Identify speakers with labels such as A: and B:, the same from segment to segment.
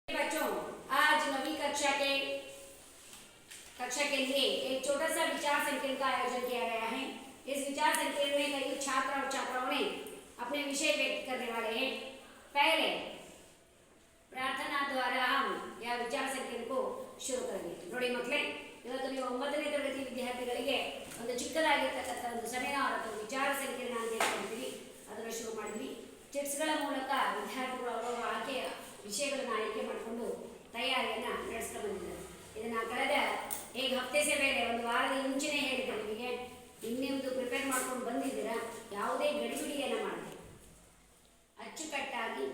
A: बच्चों, आज नवी कक्षा के लिए एक छोटा सा विचार संकिरण का आयोजन किया गया है। इस विचार संकिरण में कई छात्र और छात्राओं ने अपने विषय व्यक्त करने वाले हैं। पहले प्रार्थना द्वारा हम यह विचार संकिरण को ಶುರು ಕರೆಂगे ನೋಡಿ ಮಕ್ಕಳೇ, ಇವತ್ತು ನೀವು 9ನೇ ತರಗತಿ ವಿದ್ಯಾರ್ಥಿಗಳಿಗೆ ಒಂದು ಚಿಕ್ಕದಾಗಿರತಕ್ಕಂತ ಒಂದು ಸೆಮಿನಾರ್ ಅಥವಾ ವಿಚಾರ ಸಂಕಿರಣ ಅಂತ ಹೇಳ್ತೀವಿ, ಅದನ್ನು ಶುರು ಮಾಡಿದ್ವಿ. ಚಿಟ್ಸ್ಗಳ ಮೂಲಕ ವಿದ್ಯಾರ್ಥಿಗಳು ಅವರ ಆಯ್ಕೆಯ ವಿಷಯಗಳನ್ನು ಆಯ್ಕೆ ಮಾಡಿಕೊಂಡು ತಯಾರಿಯನ್ನು ನಡೆಸ್ತಾ ಬಂದಿದ್ದಾರೆ. ಇದನ್ನು ಕಳೆದ ಈಗ ಹಫ್ತೆ ಸೆ ಮೇಲೆ ಒಂದು ವಾರದ ಮುಂಚೆನೇ ಹೇಳಿದ್ದೆ ನಿಮಗೆ, ಇನ್ನೊಂದು ಪ್ರಿಪೇರ್ ಮಾಡ್ಕೊಂಡು ಬಂದಿದ್ದೀರಾ. ಯಾವುದೇ ಗಡಿಬಿಡಿಯನ್ನು ಮಾಡಿದೆ ಅಚ್ಚುಕಟ್ಟಾಗಿ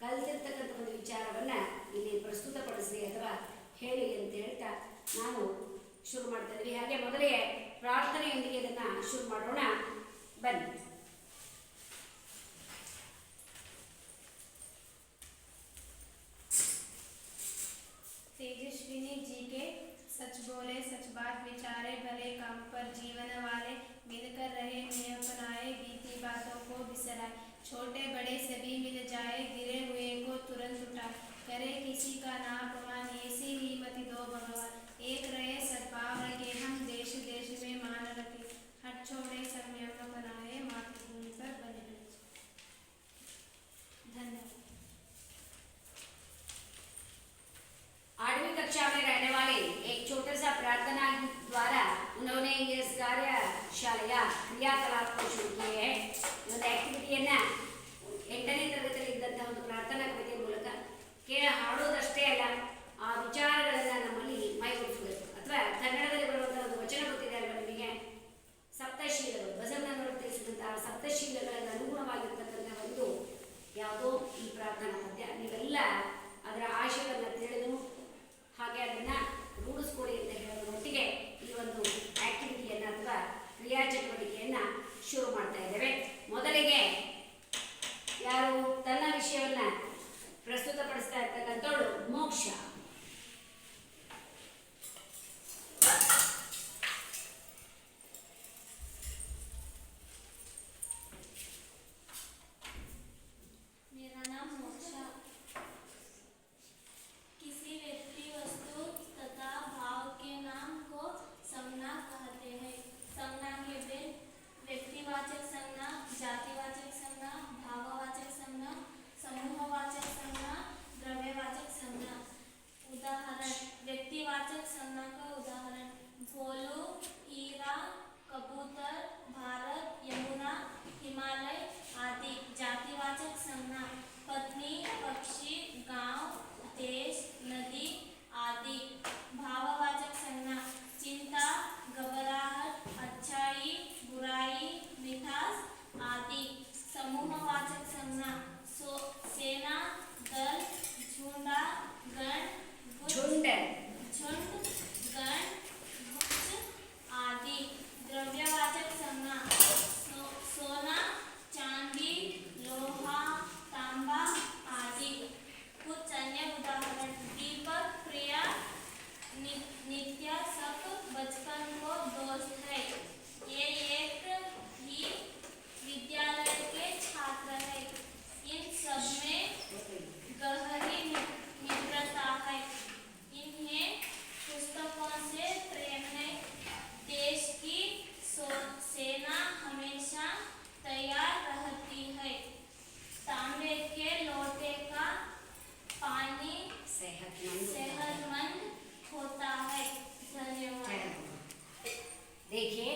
A: ಕಲಿತಿರ್ತಕ್ಕಂಥ ಒಂದು ವಿಚಾರವನ್ನು ಇಲ್ಲಿ ಪ್ರಸ್ತುತಪಡಿಸಿ ಅಥವಾ ಹೇಳಿ ಅಂತ ಹೇಳ್ತಾ ನಾವು ಶುರು ಮಾಡ್ತಾ ಇದ್ವಿ. ಹಾಗೆ ಮೊದಲೇ ಪ್ರಾರ್ಥನೆಯೊಂದಿಗೆ ಇದನ್ನು ಶುರು ಮಾಡೋಣ, ಬನ್ನಿ.
B: तेजस्विनी जी के सच बोले, सच बात विचारे, भले काम पर जीवन वाले, मिलकर रहे नियम बनाए, बीती बातों को बिसराए, छोटे बड़े सभी मिल जाए, गिरे हुए को तुरंत उठाए, करे किसी का ना अपमान, ऐसी ही मति दो भगवान, एक रहे सद्भाव रखे हम, देश देश में मान रखे, हट छोड़े संयम बनाए, मातृभूमि पर बने रहे. धन्यवाद.
A: 8वीं कक्षा में रहने वाले एक छोटा सा प्रार्थना गीत द्वारा उन्होंने इस कार्यशाला क्रियाकलाप को शुरू किए हैं. ಒಂದು ಆಕ್ಟಿವಿಟಿಯನ್ನ 8ನೇ ತರಗತಿಯಲ್ಲಿ ಇದ್ದಂತಹ ಒಂದು ಪ್ರಾರ್ಥನಾ ಕವಿತೆ ಮೂಲಕ ಕೇವಲ ಹಾಡೋದಷ್ಟೇ ಅಲ್ಲ, ಆ ವಿಚಾರಗಳನ್ನು ನಮ್ಮಲ್ಲಿ ಮೈಗೂಡಿಸಬೇಕು. ಅಥವಾ ಕನ್ನಡದಲ್ಲಿ ಬರುವಂತಹ ಒಂದು ವಚನ ಗೊತ್ತಿದೆ ಅಲ್ವಾ ನಿಮಗೆ, ಸಪ್ತಶೀಲಗಳು, ಬಸವಣ್ಣನವರು ತಿಳಿಸಿದಂತಹ ಸಪ್ತಶೀಲಗಳಿಗೆ ಅನುಗುಣವಾಗಿರ್ತಕ್ಕಂಥ ಒಂದು ಯಾವುದೋ ಈ ಪ್ರಾರ್ಥನಾ ಪದ್ಯ. ನೀವೆಲ್ಲ ಅದರ ಆಶಯವನ್ನು ತಿಳಿದು ಹಾಗೆ ಅದನ್ನು ರೂಢಿಸ್ಕೊಡಿ ಅಂತ ಹೇಳೋದರೊಟ್ಟಿಗೆ ಈ ಒಂದು ಆಕ್ಟಿವಿಟಿಯನ್ನು ಅಥವಾ ಕ್ರಿಯಾ ಚಟುವಟಿಕೆಯನ್ನು ಶುರು ಮಾಡ್ತಾ ಇದ್ದೇವೆ. ಮೊದಲಿಗೆ ಯಾರು ತನ್ನ ವಿಷಯವನ್ನು ಪ್ರಸ್ತುತಪಡಿಸ್ತಾ ಇರ್ತಕ್ಕಂಥವಳು ಮೋಕ್ಷ.
B: मेरा नाम मोक्षा. किसी व्यक्ति, वस्तु तथा भाव के नाम को संज्ञा कहते हैं. संज्ञा के भेद व्यक्तिवाचक संज्ञा, जातिवाचक संज्ञा, भाववाचक संज्ञा, समूहवाचक संज्ञा, द्रव्यवाचक संज्ञा. उदाहरण: व्यक्तिवाचक संज्ञा का उदाहरण भोलू, हीरा, कबूतर, भारत, यमुना, हिमालय आदि. जातिवाचक संज्ञा पत्नी, पक्षी, गांव, देश, नदी आदि. भाववाचक संज्ञा चिंता, घबराहट, अच्छाई, बुराई, मिठास आदि. समूहवाचक संज्ञा सेना, दल, झुंडा, गण,
A: झुंड,
B: गण, गुच्छ आदि. द्रव्यवाचक संज्ञा सोना, चांदी, लोहा, तांबा आदि. कुछ अन्य उदाहरण: दीपक, प्रिया, नित्या सब बचपन को दोस्त है. ये एक ही विद्यालय के छात्र है. इन सब में गहरी मित्रता है. इन्हें पुस्तकों से प्रेम है. देश की सेना हमेशा तैयार रहती है. तांबे के लोटे का पानी सेहतमंद होता है. धन्यवाद.
A: देखिए,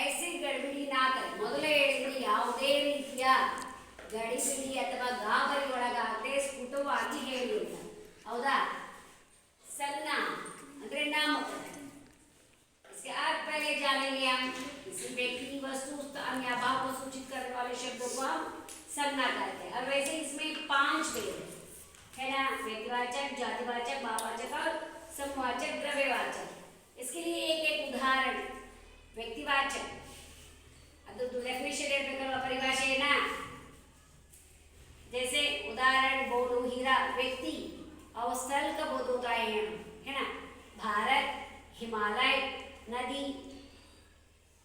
A: ऐसी गड़बड़ी ना कर. ಮೊದಲೇ ಹೇಳಿದ್ರಿ, ಯಾವುದೇ ರೀತಿಯ ಗಡಿಬಿಡಿ ಅಥವಾ ಗಾಬರಿ ಒಳಗಾಗದೆ ಸ್ಫುಟವಾಗಿ ಹೇಳಿ ಅಂತ, ಹೌದಾ? ಸಣ್ಣ ಅಂದ್ರೆ ನಾಮಕರಣ. इसके आप पहले जानेंगे हम किसी व्यक्ति, वस्तु, स्थान या भाव को सूचित करने वाले शब्दों को हम संज्ञा कहते हैं. और वैसे इसमें 5 भेद है ना, व्यक्तिवाचक, जातिवाचक, भाववाचक और समूहवाचक, द्रव्यवाचक. इसके लिए एक एक उदाहरण. व्यक्तिवाचक ಅದು ಡೆಫಿನೇಷನ್ ಹೇಳ್ಬೇಕಲ್ವ, ಪರಿಭಾಷೆ ಏನಾ? जैसे उदाहरण बोलो, हीरा व्यक्ति और स्थल का बोध होता है ना. भारत, ಹಿಮಾಲಯ, ನದಿ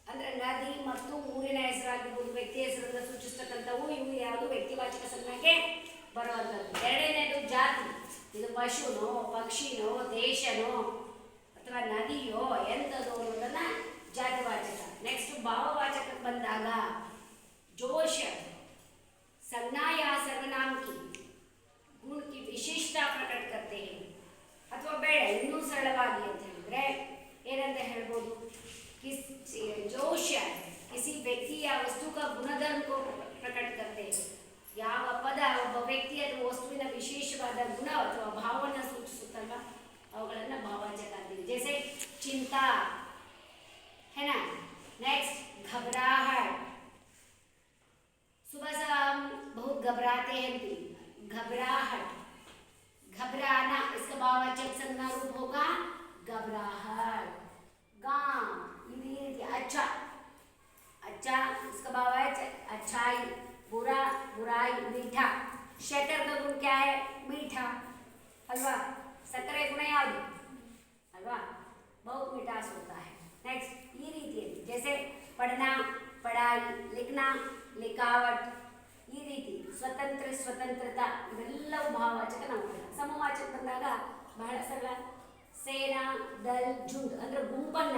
A: ಅಂದರೆ ನದಿ ಮತ್ತು ಊರಿನ ಹೆಸರಾಗಿರ್ಬೋದು, ವ್ಯಕ್ತಿ ಹೆಸರನ್ನು ಸೂಚಿಸ್ತಕ್ಕಂಥವು. ಇವು ಯಾವುದು ವ್ಯಕ್ತಿವಾಚಕ ಸಂಜ್ಞೆಗೆ ಬರುವಂಥದ್ದು. ಎರಡನೇದು ಜಾತಿ. ಇದು ಪಶುನೋ ಪಕ್ಷಿನೋ ದೇಶನೋ ಅಥವಾ ನದಿಯೋ ಎಂಥದೋ ಅನ್ನೋದನ್ನ ಜಾತಿವಾಚಕ. ನೆಕ್ಸ್ಟ್ ಭಾವವಾಚಕಕ್ಕೆ ಬಂದಾಗ जोश संज्ञा या सर्वनाम की गुण की विशेषता प्रकट करते हैं. ಅಥವಾ ಬೇಡ ಇನ್ನೂ ಸರಳವಾಗಿ ಅಂತ ಹೇಳಿದ್ರೆ ಏನಂತ ಹೇಳ್ಬೋದು, जोश किसी व्यक्ति या वस्तु का गुणधर्म को प्रकट करते हैं. ಯಾವ ಪದ ಒಬ್ಬ ವ್ಯಕ್ತಿ ಅಥವಾ ವಸ್ತುವಿನ ವಿಶೇಷವಾದ ಗುಣ ಅಥವಾ ಭಾವವನ್ನು ಸೂಚಿಸುತ್ತಲ್ಲ ಅವುಗಳನ್ನು ಭಾವವಾಚಕ ಅಂತೀವಿ. जैसे चिंता है ना. नेक्स्ट घबराहट. सुबह से हम बहुत घबराते हैं. घबराहट, घबराना, इसका भाववाचक संज्ञा रूप होगा घबराहट. गांव, अच्छा, अच्छा इसका भाववाचक अच्छाई. बुरा, बुराई. मीठा, शक्कर का गुण क्या है? मीठा अल्वा. सक्कर गुण याद अल्वा, बहुत मिठास होता है. नेक्स्ट ये रीति है, जैसे पढ़ना, पढ़ाई, लिखना, लिखावट. ಈ ರೀತಿ ಸ್ವತಂತ್ರ, ಸ್ವತಂತ್ರತಾ ಇವೆಲ್ಲವೂ ಭಾವವಾಚಕ. ನಾವು ಸಮವಾಚಕ ಬಂದಾಗ ಬಹಳ ಸರಳ. ಸೇನಾ, ದಲ್, ಜುಂಡ್ ಅಂದ್ರೆ ಗುಂಪನ್ನ,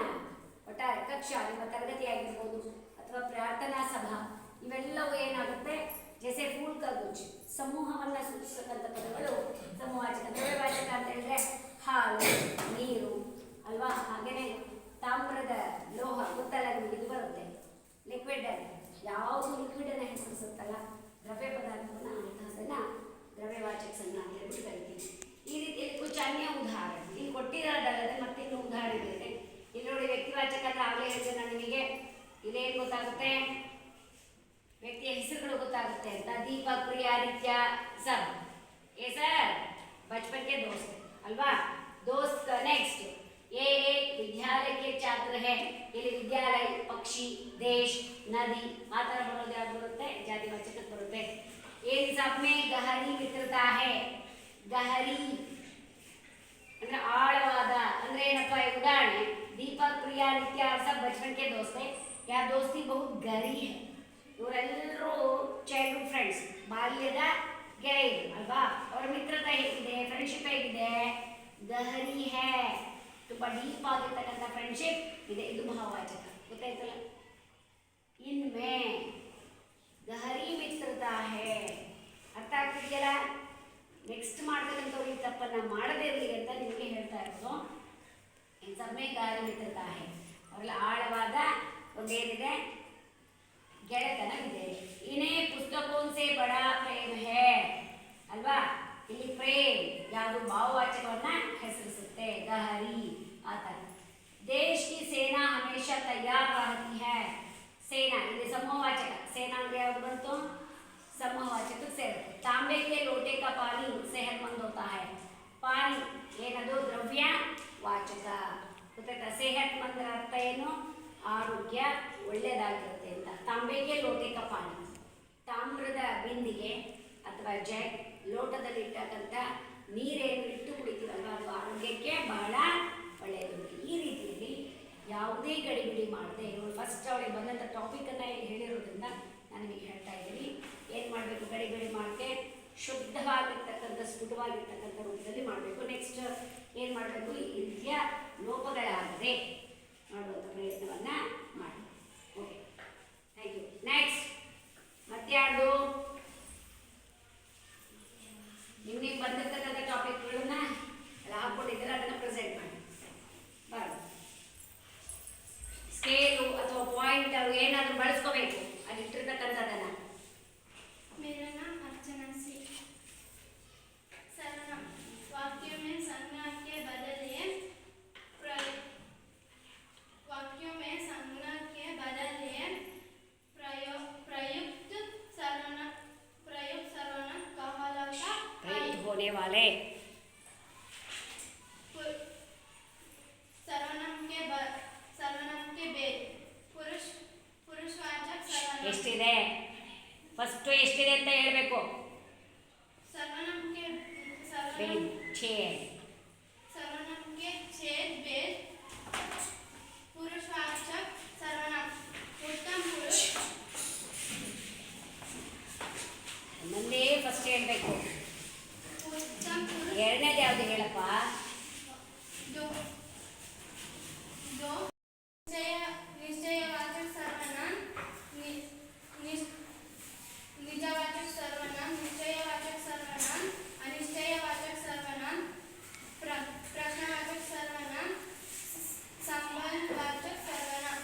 A: ಒಟ್ಟಾರೆ ಕಕ್ಷಾ ನಿಮ್ಮ ತರಗತಿ ಆಗಿರ್ಬೋದು ಅಥವಾ ಪ್ರಾರ್ಥನಾ ಸಭಾ, ಇವೆಲ್ಲವೂ ಏನಾಗುತ್ತೆ ಜೈಸೆ ಫೂಲ್ ಕಾ ಗುಚ್ಚ ಸಮೂಹವನ್ನ ಸೂಚಿಸತಕ್ಕಂಥ ಪದಗಳು ಸಮವಾಚಕ. ದ್ರವ್ಯವಾಚಕ ಅಂತ ಹೇಳಿದ್ರೆ ಹಾಲು, ನೀರು ಅಲ್ವಾ. ಹಾಗೇನೆ ತಾಮ್ರದ ಲೋಹ ಗೊತ್ತಲ್ಲ ನಿಮಗೆ, ಇದು ಬರುತ್ತೆ ಲಿಕ್ವಿಡ್ ಅಲ್ಲಿ. ಯಾವುದು ಲಿಕ್ವಿಡ್ ಅನ್ನ ಹೆಸರಿಸುತ್ತಲ್ಲ ದ್ರವ್ಯ ಪದಾರ್ಥವನ್ನು ಅಂತಹದನ್ನ ದ್ರವ್ಯವಾಚಕ ಸಂಜ್ಞಾ ಅಂತ ಹೇಳ್ಬಿಟ್ಟು ಕರಿತೀವಿ. ಈ ರೀತಿಯಲ್ಲಿ ಕುछ ಅನ್ಯ ಉದಾಹರಣೆ ಇಲ್ಲಿ ಕೊಟ್ಟಿರೋದಲ್ಲದೆ ಮತ್ತೆ ಇನ್ನೂ ಉದಾಹರಣೆ ಇದೆ. ಇಲ್ಲಿ ನೋಡಿ ವ್ಯಕ್ತಿವಾಚಕ ಅಂತ ಆಗಲೇ ಹೇಳಿದೆ ನಾನು ನಿಮಗೆ. ಇದೇನು ಗೊತ್ತಾಗುತ್ತೆ, ವ್ಯಕ್ತಿಯ ಹೆಸರುಗಳು ಗೊತ್ತಾಗುತ್ತೆ ಅಂತ. ದೀಪಕ್, ಪ್ರಿಯಾ, ನಿತ್ಯ, ಸಬ್ ये सर बचपन के दोस्त अल्वा. दोस्त. नेक्स्ट ये एक विद्यालय के छात्र है. ಇಲ್ಲಿ ವಿದ್ಯಾಲಯ, ಪಕ್ಷಿ, ದೇಶ, ನದಿ ಆ ಥರ ಬರೋದು ಯಾವ್ದು ಬರುತ್ತೆ, ಜಾತಿವಾಚಕಕ್ಕೆ ಬರುತ್ತೆ. ಏನ್ सब में गहरी मित्रता है. गहरी ಅಂದ್ರೆ ಆಳವಾದ ಅಂದ್ರೆ ಏನಪ್ಪ. ಉದಾಹರಣೆ दीपक, प्रिया, नित्या सब बचपन के दोस्त है. या दोस्ती बहुत गहरी है. ಇವರೆಲ್ಲರೂ ಚೈಲ್ಡ್ಹುಡ್ ಫ್ರೆಂಡ್ಸ್, ಬಾಲ್ಯದ ಗೆಳೆಯರು ಅಲ್ವಾ. ಅವರ ಮಿತ್ರತೆ ಹೇಗಿದೆ, ಫ್ರೆಂಡ್ಶಿಪ್ ಹೇಗಿದೆ, ಗಹರಿ ಹೇ, ತುಂಬ ಡೀಪ್ ಆಗಿರ್ತಕ್ಕಂಥ ಫ್ರೆಂಡ್ಶಿಪ್ ಇದೆ. ಇದು ಭಾವವಾಚಕ ಗೊತ್ತಾಯ್ತಲ್ಲ. ಇನ್ಮೇ ಗಹರಿ ಮಿತ್ರತಾ ಹೇ, ಅರ್ಥ ಆಗ್ತಿದೆಯಲ್ಲ. ನೆಕ್ಸ್ಟ್ ಮಾಡ್ತಕ್ಕಂಥವ್ರು ಈ ತಪ್ಪನ್ನು ಮಾಡದೇ ಇರಲಿ ಅಂತ ನಿಮಗೆ ಹೇಳ್ತಾ ಇರೋದು. ಇನ್ ಸಬ್ಮೇ ಗಹರಿ ಮಿತ್ರತಾ ಹೇ, ಅವರೆಲ್ಲ ಆಳವಾದ ಒಂದೇನಿದೆ ಗೆಳೆತನವಿದೆ. ಇನೇ ಪುಸ್ತಕೋನ್ ಸೆ ಬಡಾ ಪ್ರೇಮ್ ಹೇ ಅಲ್ವಾ. ಇಲ್ಲಿ ಪ್ರೇಮ್ ಯಾವುದು ಭಾವವಾಚಕವನ್ನ ಹೆಸರಿಸುತ್ತೆ, ಗಹರಿ ಆ ಥರ. ದೇಶ್ ಕಿ ಸೇನಾ ಹಮೇಶಾ ತಯಾರ್ रहती है. ಸೇನಾ ಇಲ್ಲಿ ಸಮೂಹವಾಚಕ. ಸೇನಾ ಅಂದ್ರೆ ಯಾವುದು ಬಂತು, ಸಮೂಹವಾಚಕಕ್ಕೆ ಸೇರುತ್ತೆ. ತಾಂಬೆ ಕೆ ಲೋಟೆ ಕಾ ಪಾನಿ सेहतमंद होता है. ಪಾನಿ ಏನದು ದ್ರವ್ಯ ವಾಚಕ ಗೊತ್ತಾಯ್ತಾ. सेहतमंद ಅರ್ಥ ಏನು, ಆರೋಗ್ಯ ಒಳ್ಳೆಯದಾಗಿರುತ್ತೆ ಅಂತ. ತಾಂಬೆಗೆ ಲೋಟೆ ಕಾ ಪಾನಿ, ತಾಮ್ರದ ಬಿಂದಿಗೆ ಅಥವಾ ಜಗ್ ಲೋಟದಲ್ಲಿ ಇಟ್ಟಕ್ಕಂಥ ನೀರೇನು ಇಟ್ಟು ಕುಡಿತೀವಲ್ವ ಅದು ಆರೋಗ್ಯಕ್ಕೆ ಬಹಳ ಒಳ್ಳೆಯದು. ಈ ರೀತಿಯಲ್ಲಿ ಯಾವುದೇ ಗಡಿಬಿಡಿ ಮಾಡದೆ ಇವರು ಫಸ್ಟ್ ಅವಳಿಗೆ ಬಂದಂಥ ಟಾಪಿಕನ್ನು ಹೇಳಿರೋದ್ರಿಂದ ನಾನು ನಿಮಗೆ ಹೇಳ್ತಾ ಇದ್ದೀನಿ. ಏನು ಮಾಡಬೇಕು, ಗಡಿಬಿಡಿ ಮಾಡದೆ ಶುದ್ಧವಾಗಿರ್ತಕ್ಕಂಥ ಸ್ಫುಟವಾಗಿರ್ತಕ್ಕಂಥ ರೂಪದಲ್ಲಿ ಮಾಡಬೇಕು. ನೆಕ್ಸ್ಟ್ ಏನು ಮಾಡಬೇಕು, ಈ ರೀತಿಯ ಲೋಪಗಳಾಗದೆ ಮಾಡುವಂಥ ಪ್ರಯತ್ನವನ್ನು ಮಾಡಿ. Okay, thank you. ನೆಕ್ಸ್ಟ್ ಮತ್ಯಾವುದು ನಿಮಗೆ ಬಂದಿರ್ತಕ್ಕಂಥ ಟಾಪಿಕ್ಗಳನ್ನ ಹಾಕ್ಕೊಂಡಿದ್ರೆ ಅದನ್ನು ಪ್ರೆಸೆಂಟ್ ಮಾಡಿ. ಬರೋದು ಸ್ಕೇಲು ಅಥವಾ ಪಾಯಿಂಟ್ ಅವು ಏನಾದರೂ ಬಳಸ್ಕೋಬೇಕು ಅಲ್ಲಿ ಇಟ್ಟಿರ್ತಕ್ಕಂಥದ್ದನ್ನು.
B: मेरा नाम अर्चना सिंह. सर्वनाम वाक्य में संज्ञा के बदले वाक्यों में संज्ञा के बदले प्रयुक्त सर्वनाम कहलाता
A: प्रयुक्त होने वाले
B: सर्वनाम के बेल पुरुषवाचक सर्वनाम
A: ಎಷ್ಟಿದೆ ಫಸ್ಟು ಎಷ್ಟಿದೆ ಅಂತ ಹೇಳಬೇಕು.
B: सर्वनाम के
A: छेद,
B: सर्वनाम के छेद बेल पुरुषवाचक सर्वनाम उत्तम पुरुष.
A: ನನ್ನೇ ಫಸ್ಟ್ ಹೇಳಬೇಕು.
B: उत्तम पुरुष
A: ಎರಡನೇದು ಯಾವುದು ಹೇಳಪ್ಪ?
B: दो दो निश्चय निश्चयवाचक सर्वनाम निजवाचक सर्वनाम निश्चयवाचक सर्वनाम अनिश्चयवाचक सर्वनाम प्रश्नवाचक सर्वनाम संबंधवाचक सर्वनाम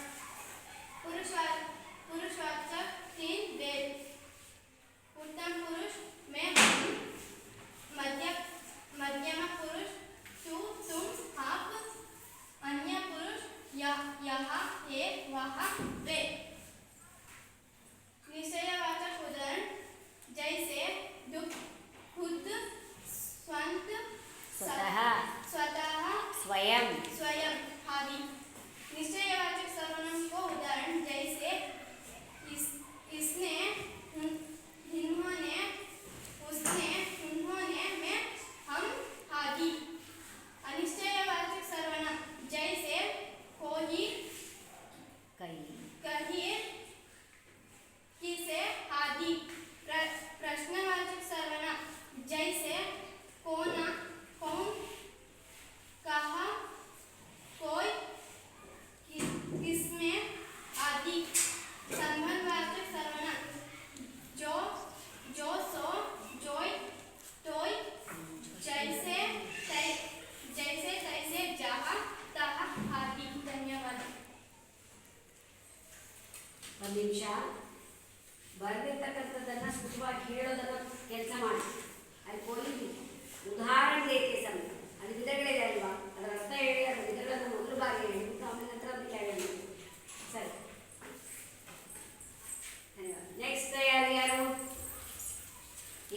B: पुरुषवाचक 3 भेद उत्तम पुरुष में हम मध्यम पुरुष तू तुम आप अन्य पुरुष यह ये वह वे निश्चयवाचक उदाहरण जैसे दुख खुद
A: स्वतः,
B: स्वतः
A: स्वयं,
B: स्वयं आदि निश्चयवाचक सर्वनाम को उदाहरण जैसे इसने इन्होंने उसने उन्होंने में हम आदि अनिश्चयवाचक सर्वनाम जैसे कोई
A: कई,
B: कहीं किसे आदि प्रश्नवाचक सर्वनाम जैसे कौन कौन कहा कोई किसमें आदि संबंधवाचक सर्वनाम जो जो सो जोय तोय जैसे जैसे तैसे जहाँ तहाँ आदि धन्यवाद
A: ಒಂದು ನಿಮಿಷ. ಬರೆದಿರ್ತಕ್ಕಂಥದ್ದನ್ನು ಸುಖವಾಗಿ ಹೇಳೋದನ್ನು ಕೆಲಸ ಮಾಡಿ. ಅಲ್ಲಿ ಕೊಯ್ಲಿ ಉದಾಹರಣೆ ದೇಕೆ ಸಮ ಅದು ವಿಧಗಳಿದೆ ಅಲ್ವಾ, ಅದರ ಅರ್ಥ ಹೇಳಿ ಅದರ ವಿಧಗಳನ್ನು ಮೊದಲು ಬಾರಿ ಹೇಳಿ ಆಮೇಲೆ ನಂತರ ಅದಕ್ಕೆ ಹೇಳಿ. ಸರಿ, ನೆಕ್ಸ್ಟ್ ತಯಾರಿ ಯಾರು?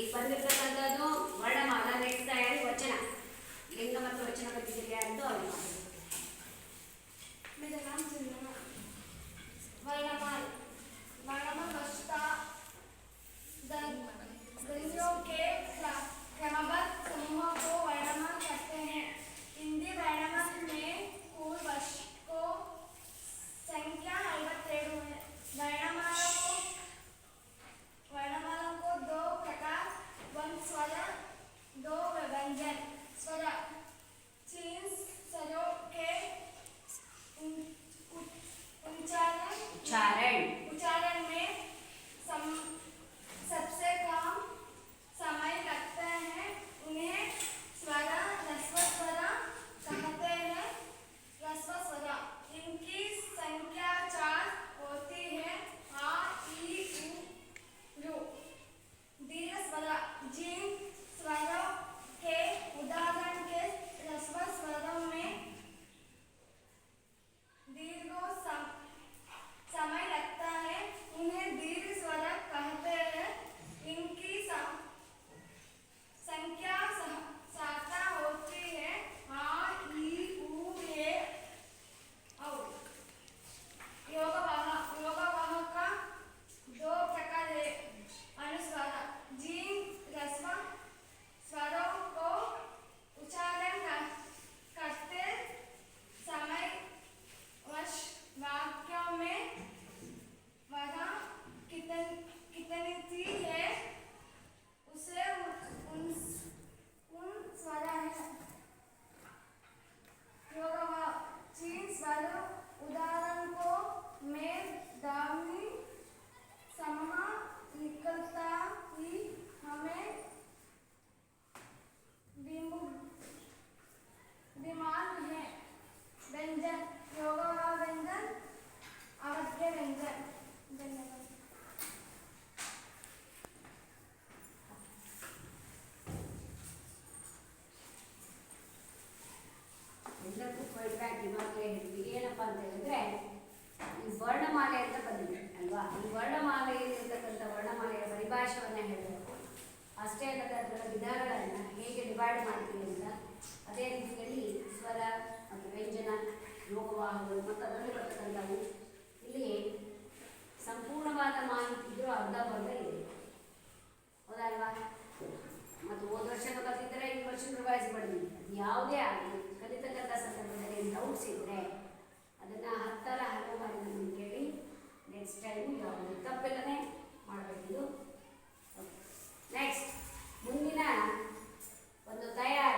A: ಈಗ ಬಂದಿರ್ತಕ್ಕಂಥದ್ದು ವರ್ಣಮಾಲ. ನೆಕ್ಸ್ಟ್ ತಯಾರಿ ವಚನ, ಲಿಂಗ ಮತ್ತು ವಚನ ಬರ್ತಿದ್ದೀರಿ ಯಾರ್ದು ಅವ್ರಿಗೆ ಮಾಡಿ.
B: मेरा नाम चंदना वर्णमाल वर्णमाल बचता ध्वनियों के क्रमबद्ध समूह को वर्णमाल कहते हैं. हिंदी वर्णमाल में कुल वर्ष को संख्या 52 है. वर्णमाला को दो प्रकार वंश स्वर दो व्यंजन स्वर चीन स्वरों के उच्चारण में सबसे कम समय लगता है. उन्हें स्वर ह्रस्व स्वर कहते हैं. ह्रस्व स्वर इनकी संख्या 4 होती है. आ ई उ दीर्घ स्वर जिन स्वरों के उदाहरण के ह्रस्व स्वरों में दीर्घ समय लगता है. उन्हें दीर्घ स्वर कहते हैं. इनकी संख्या 7 होती है. आ ई उ ए औ योगवाह का 2 प्रकार है. अनुस्वार जिन ह्रस्व स्वरों को उच्चारण करते समय वाक्यों में वहाँ कितनी थी है उसे उन स्वर है. चीन स्वर उदाहरण को में दामी समूह निकलता ही हमें दिमाग है. व्यंजन योगवाह व्यंजन अवध्य व्यंजन. धन्यवाद.
A: ಎಲ್ಲಕ್ಕೂ ಫೀಡ್ಬ್ಯಾಕ್ ಇವಾಗಲೇ ಹೇಳ್ತೀವಿ. ಏನಪ್ಪ ಅಂತ ಹೇಳಿದ್ರೆ, ಈ ವರ್ಣಮಾಲೆ ಅಂತ ಬಂದಿದೆ ಅಲ್ವಾ, ಈ ವರ್ಣಮಾಲೆಯಲ್ಲಿರ್ತಕ್ಕಂಥ ವರ್ಣಮಾಲೆಯ ಪರಿಭಾಷೆಯನ್ನು ಹೇಳಬೇಕು. ಅಷ್ಟೇ ಅಲ್ಲದೆ ಅದರ ವಿಧಗಳನ್ನು ಹೇಗೆ ಡಿವೈಡ್ ಮಾಡ್ತೀವಿ ಅಂತ, ಅದೇ ರೀತಿಯಲ್ಲಿ ಸ್ವರ ಮತ್ತು ವ್ಯಂಜನ ಯೋಗವಾಹಗಳು ಮತ್ತು ಅದರಲ್ಲಿ ಬರ್ತಕ್ಕಂಥವು. ಇಲ್ಲಿ ಸಂಪೂರ್ಣವಾದ ಮಾಹಿತಿ ಇದ್ದರೂ ಅರ್ಧಂಬರ್ಧ ಇದೆ, ಹೌದಲ್ವಾ? ಮತ್ತು ಹೋದ ವರ್ಷನೂ ಕಲಿತಿದ್ದರೆ ಈ ವರ್ಷ ರಿವೈಸ್ ಮಾಡಿದ್ವಿ. ಯಾವುದೇ ಆಗಲಿ ಕಲಿತಕ್ಕಂಥ ಸಂದರ್ಭದಲ್ಲಿ ಡೌಟ್ಸ್ ಇದ್ದರೆ ಅದನ್ನು 10ರ ಹಲವು ಬಾರಿ ನಮ್ಮನ್ನು ಕೇಳಿ ನೆಕ್ಸ್ಟ್ ಟೈಮು ಯಾವುದು ತಪ್ಪಿಲ್ಲದೆ ಮಾಡಬೇಕಿದು. ನೆಕ್ಸ್ಟ್ ಮುಂದಿನ ಒಂದು ತಯಾರಿ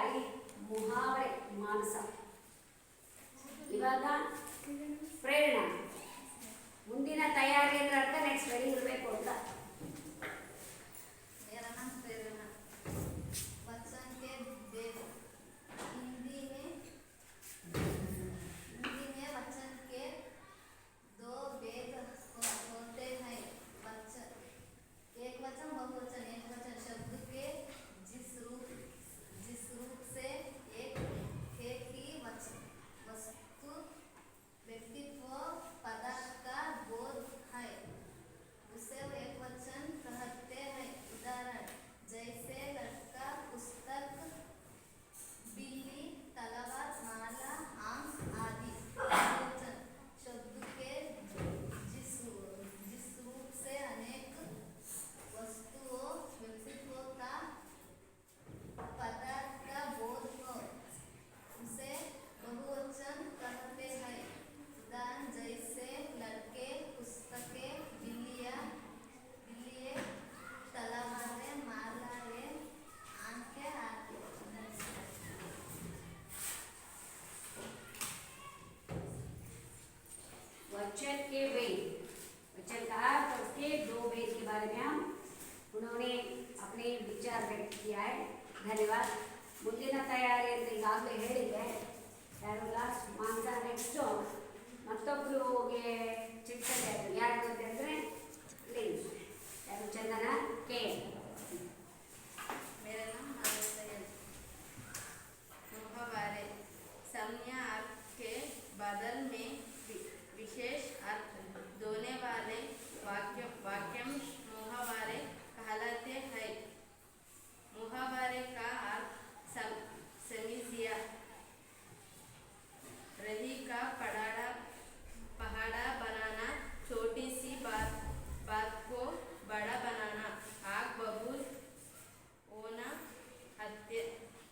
A: ಸಮಾಸ. ಇವಾಗ ಪ್ರೇರಣಾ. ಮುಂದಿನ ತಯಾರಿ ಅಂದ್ರೆ ಅರ್ಥ ನೆಕ್ಸ್ಟ್ ರೆಡಿ ಇರಬೇಕು ಅಂತ.
C: मेरा नाम प्रेरणा। वचन के वेद। हिंदी में वचन के दो वेद होते हैं। वचन एक वचन, बहुवचन। एक वचन शब्द के जिस रूप से एक ही वस्तु, व्यक्तित्व, पदार्थ का बोध है, उसे एक वचन कहते हैं। उदाहरण जैसे लड़का, पुस्तक, बिल्ली, तलवार, माला, आम आदि। बहुवचन शब्द के जिस रूप से अनेक वस्तुओं, व्यक्तित्वों का, पदार्थ का बोध हो, उसे बहुवचन कहते हैं। उदाहरण जैसे लड़के, पुस्तकें, बिल्लियाँ, तलवारें, मालाएं, आंखें आदि।
A: वचन के वेद, वचन का अर्थ और उसके दो वेद के बारे में हम उन्होंने अपने विचार व्यक्त किया है. ಧನ್ಯವಾದ. ಮುಂದಿನ ತಯಾರಿ ಅಂತ ಈಗಾಗಲೇ ಹೇಳಿದೆ. ಯಾರು ಲಾಸ್ಟ್ ಮಾಂಸ ನೆಕ್ಸ್ಟು ಮತ್ತೊಬ್ಬರಿಗೆ ಚಿಕ್ಕದೆ ಅದು ಯಾರು ಅಂತಂದರೆ ಲಿಂಗ್ ಯಾರು ಚಂದನ ಕೆ.
C: मेरा नाम नारायण। मुहावरे संज्ञा अर्थ के बदल में विशेष अर्थ देने वाले वाक्यांश मुहावरे कहलाते हैं। मुहावरे का अर्थ समझिया, रही का पहाड़ा बनाना, छोटी सी बात को बड़ा बनाना, आग बबूल होना,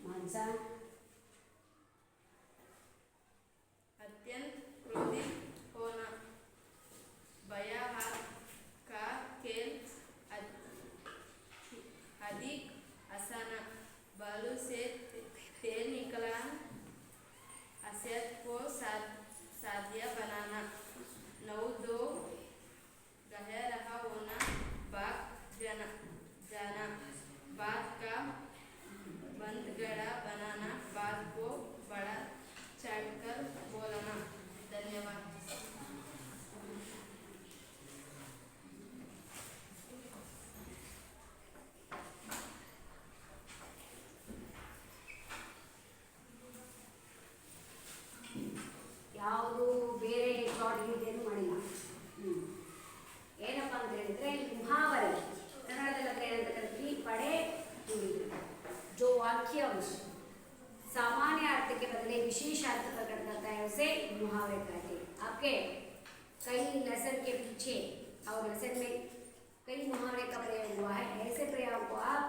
A: ಮಾಂಸ
C: अत्यंत क्रोधित होना, भयावह का खेल, अधिक हंसाना, बालू से तेल निकला, असद को सादिया बनाना, नौ दो गह रहा होना, भाग जाना, बात का बंदगड़ा बनाना, बात को बड़ा चढ़कर बोलना। धन्यवाद.
A: ಯಾವುದು ಬೇರೆ ಶಾರ್ಟ್ ಇದೇನು ಮಾಡಿಲ್ಲ. ಏನಪ್ಪ ಅಂತ ಹೇಳಿದ್ರೆ ಮುಹಾವರೆ ಕನ್ನಡದಲ್ಲಿ ಏನಂತ ಕರಿತೀವಿ ಪಡೆ ತುಳಿ. जो वाक्यांश सामान्य अर्थ के बदले विशेष अर्थ प्रकट करता है उसे मुहावरे कहते हैं. आपके कई लेसन के पीछे और लेसन में कई मुहावरे का प्रयोग हुआ है. ऐसे प्रयोग को आप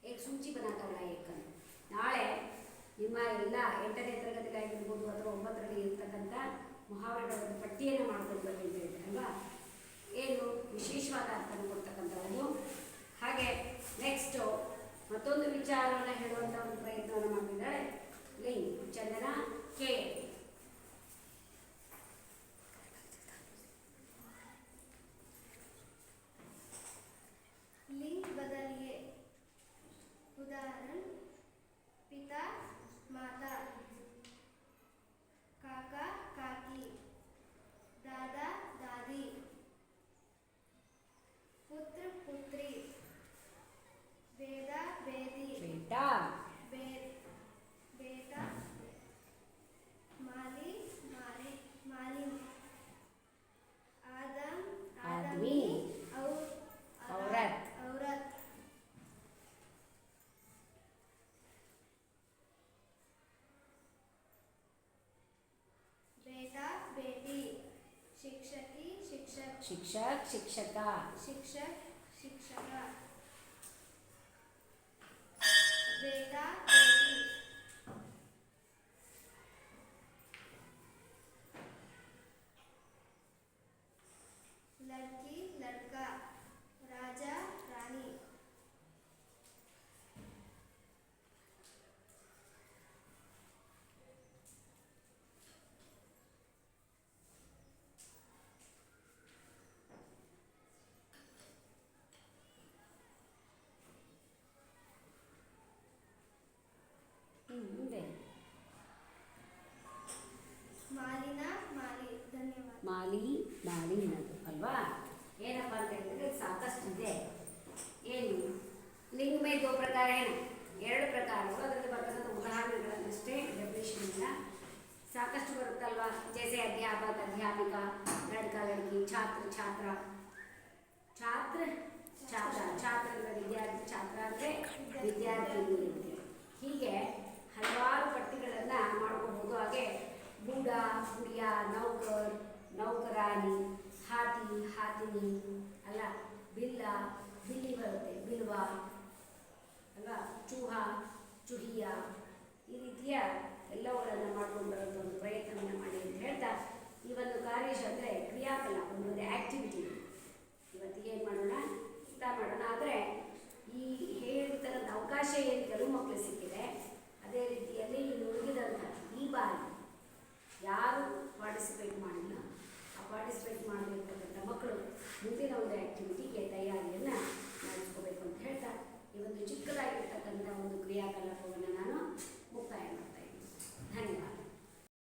A: एक सूची बनाकर लाइए. ನಾಳೆ ನಿಮ್ಮ ಎಲ್ಲ 8ನೇ ತರಗತಿಗಾಗಿರ್ಬೋದು ಅಥವಾ 9ರಲ್ಲಿ ಇರ್ತಕ್ಕಂಥ ಮುಹಾವರೆಗಳ ಒಂದು ಪಟ್ಟಿಯನ್ನು ಮಾಡ್ಕೊಂಡು ಬನ್ನಿ ಅಂತ ಹೇಳಿದ್ರೆ ಅಲ್ವಾ. ಏನು ವಿಶೇಷವಾದ ಅರ್ಥನ ಕೊಡ್ತಕ್ಕಂಥದ್ದು. ಹಾಗೆ ನೆಕ್ಸ್ಟು ಮತ್ತೊಂದು ವಿಚಾರವನ್ನು ಹೇಳುವಂಥ ಒಂದು ಪ್ರಯತ್ನವನ್ನು ಮಾಡಿದ್ದಾಳೆ ಲಿಂಗ್ ಚಂದನ ಕೆ.
B: लिंग बदलिए। उदाहरण पिता माता, काका काकी, दादा दादी, पुत्र पुत्री, बेदा बेदी,
A: बेटा
B: बेटा, माली मालिन, आदम
A: आदमी,
B: और औरत, बेटा बेटी, शिक्षकी शिक्षक,
A: शिक्षक शिक्षका,
B: शिक्षक शिक्षका, बेटा बेटी, लड़की लड़का, राजा रानी,
A: ಮಾಲಿನದು ಅಲ್ವಾ? ಏನಪ್ಪ ಅಂತ ಹೇಳಿದ್ರೆ ಸಾಕಷ್ಟು ಇದೆ. ಏನು ಲಿಂಗ ಮೇ ದೋ ಪ್ರಕಾರ ಏನು, ಎರಡು ಪ್ರಕಾರಗಳು, ಅದರಲ್ಲಿ ಬರ್ತಕ್ಕಂಥ ಉದಾಹರಣೆಗಳನ್ನಷ್ಟೇ ಡೆಫಿನೇಷನ್ ಇಲ್ಲ, ಸಾಕಷ್ಟು ಬರುತ್ತಲ್ವಾ. ಜೈಸೆ ಅಧ್ಯಾಪಕ ಅಧ್ಯಾಪಿಕ, ಲಡ್ಕ ಲಡ್ಕಿ, ಛಾತ್ರ ಛಾತ್ರ, ಛಾತ್ರ ಛಾತ್ರ, ಛಾತ್ರ ಅಂದರೆ ವಿದ್ಯಾರ್ಥಿ, ಛಾತ್ರ ಅಂದರೆ ವಿದ್ಯಾರ್ಥಿನಿ. ಹೀಗೆ ಹಲವಾರು ಪಟ್ಟಿಗಳನ್ನು ಮಾಡ್ಕೋಬಹುದು. ಹಾಗೆ ಬೂಢ, ಬುಡಿಯ, ನೌಕರ್, ನೌಕರಾನಿ, ಹಾತಿ, ಹಾತಿನಿ ಅಲ್ಲ, ಬಿಲ್ಲ,